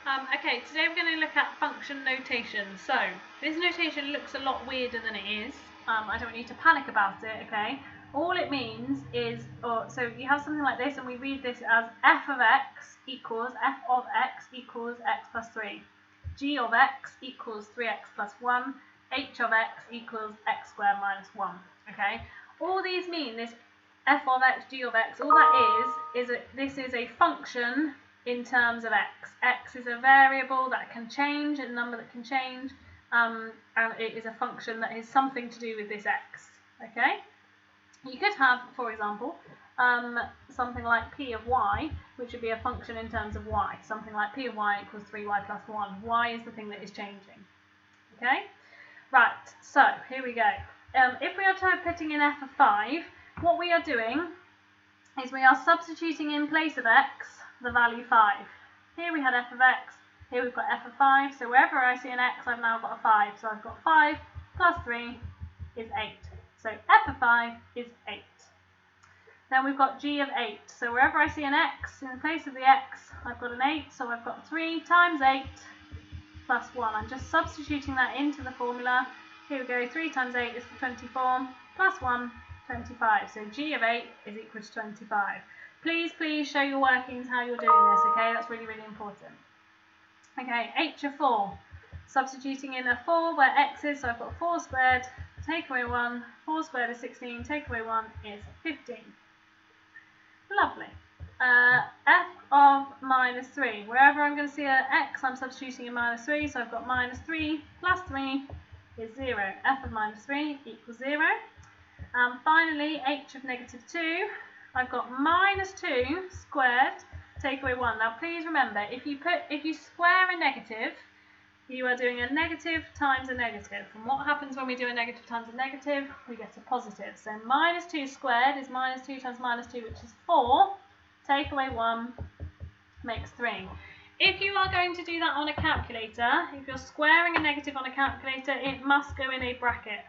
Okay, today we're going to look at function notation. So, this notation looks a lot weirder than it is. I don't want you to panic about it, okay? All it means is, so you have something like this, and we read this as f of x equals x plus 3. G of x equals 3x plus 1. H of x equals x squared minus 1, okay? All these mean, this f of x, g of x, all that is this is a function in terms of x. X is a variable that can change, a number that can change, and it is a function that has something to do with this x, okay? You could have, for example, something like p of y, which would be a function in terms of y. Something like p of y equals 3y plus 1. Y is the thing that is changing, okay? Right, so here we go. If we are putting in f of 5, what we are doing is we are substituting in place of x the value 5. Here we had f of x, here we've got f of 5, so wherever I see an x, I've now got a 5. So I've got 5 plus 3 is 8. So f of 5 is 8. Then we've got g of 8. So wherever I see an x, in place of the x, I've got an 8. So I've got 3 times 8 plus 1. I'm just substituting that into the formula. Here we go, 3 times 8 is 24, plus 1, 25. So g of 8 is equal to 25. Please show your workings how you're doing this, okay? That's really, really important. Okay, h of 4. Substituting in a 4 where x is, so I've got 4 squared, take away 1, 4 squared is 16, take away 1 is 15. Lovely. F of minus 3. Wherever I'm going to see an x, I'm substituting in minus 3, so I've got minus 3 plus 3 is 0. F of minus 3 equals 0. And finally, h of negative 2. I've got minus 2 squared, take away 1. Now please remember, if you square a negative, you are doing a negative times a negative. And what happens when we do a negative times a negative? We get a positive. So minus 2 squared is minus 2 times minus 2, which is 4. Take away 1 makes 3. If you are going to do that on a calculator, if you're squaring a negative on a calculator, it must go in a bracket.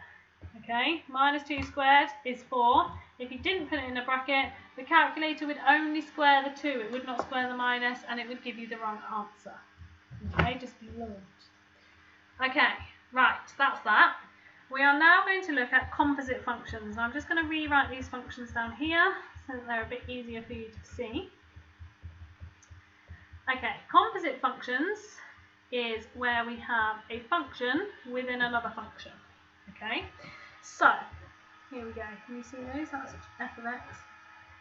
Okay, minus 2 squared is 4. If you didn't put it in a bracket, the calculator would only square the 2. It would not square the minus, and it would give you the wrong answer. Okay, just be warned. Okay, right, that's that. We are now going to look at composite functions. I'm just going to rewrite these functions down here so that they're a bit easier for you to see. Okay, composite functions is where we have a function within another function. Okay, so here we go. Can you see those? That's f of x,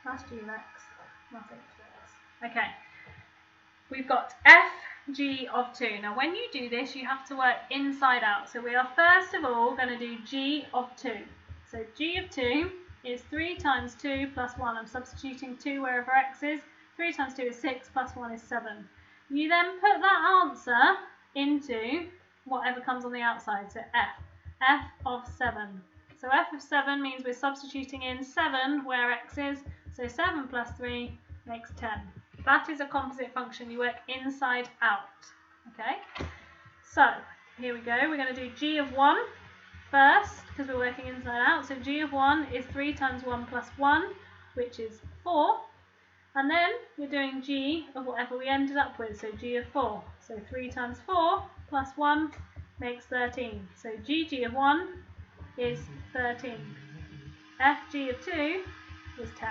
that's g of x, that's h of x. Okay, we've got f g of 2. Now when you do this, you have to work inside out. So we are first of all going to do g of 2. So g of 2 is 3 times 2 plus 1. I'm substituting 2 wherever x is. 3 times 2 is 6 plus 1 is 7. You then put that answer into whatever comes on the outside, so f of 7. So f of 7 means we're substituting in 7 where x is, so 7 plus 3 makes 10. That is a composite function. You work inside out, okay? So here we go. We're going to do g of 1 first because we're working inside out. So g of 1 is 3 times 1 plus 1, which is 4. And then we're doing g of whatever we ended up with, so g of 4. So 3 times 4 plus 1 makes 13. So g of 1 is 13. Fg of 2 is 10.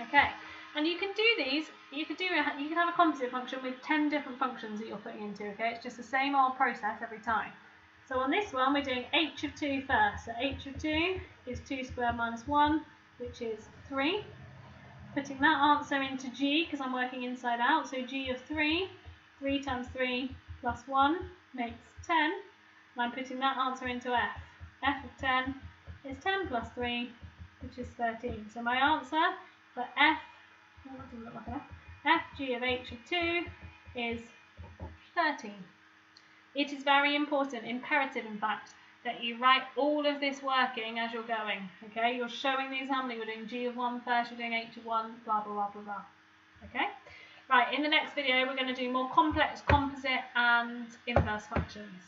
Okay, and you can do these, you can have a composite function with 10 different functions that you're putting into, okay? It's just the same old process every time. So on this one, we're doing h of 2 first. So h of 2 is 2 squared minus 1, which is 3. Putting that answer into g, because I'm working inside out, so g of 3, 3 times 3 plus 1 makes 10. And I'm putting that answer into f. f of 10 is 10 plus 3, which is 13. So my answer for fg of h of 2 is 13. It is very important, imperative in fact, that you write all of this working as you're going, okay? You're showing the examiner, you're doing g of 1 first, you're doing h of 1, blah, blah, blah, blah, blah, okay? Right, in the next video, we're going to do more complex composite and inverse functions.